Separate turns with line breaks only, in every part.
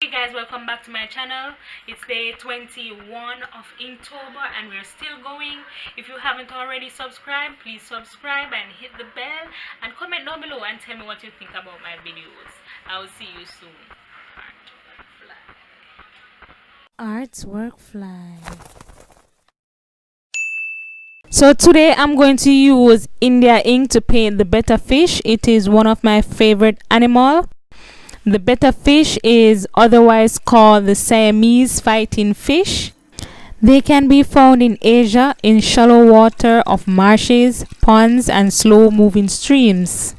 Hey guys, welcome back to my channel. It's day 21 of October and we're still going. If you haven't already subscribed, please subscribe and hit the bell and comment down below and tell me what you think about my videos. I will see you soon.
Arts Workfly. So today I'm going to use India ink to paint the betta fish. It is one of my favorite animal. The betta fish is otherwise called the Siamese fighting fish. They can be found in Asia in shallow water of marshes, ponds and slow moving streams.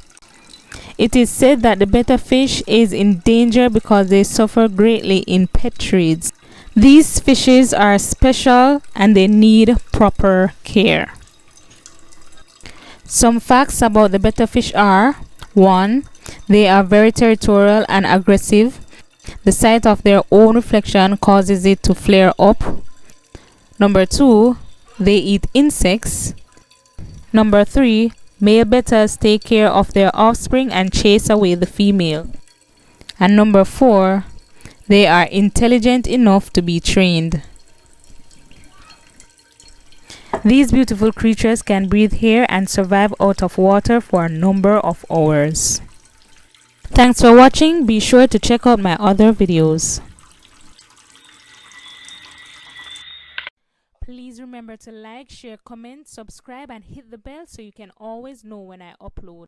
It is said that the betta fish is in danger because they suffer greatly in pet trades. These fishes are special and they need proper care. Some facts about the betta fish are: 1. They are very territorial and aggressive. The sight of their own reflection causes it to flare up. Number 2. They eat insects. Number 3. Male bettas take care of their offspring and chase away the female. And number 4. They are intelligent enough to be trained. These beautiful creatures can breathe air and survive out of water for a number of hours. Thanks for watching. Be sure to check out my other videos. Please remember to like, share, comment, subscribe and hit the bell so you can always know when I upload.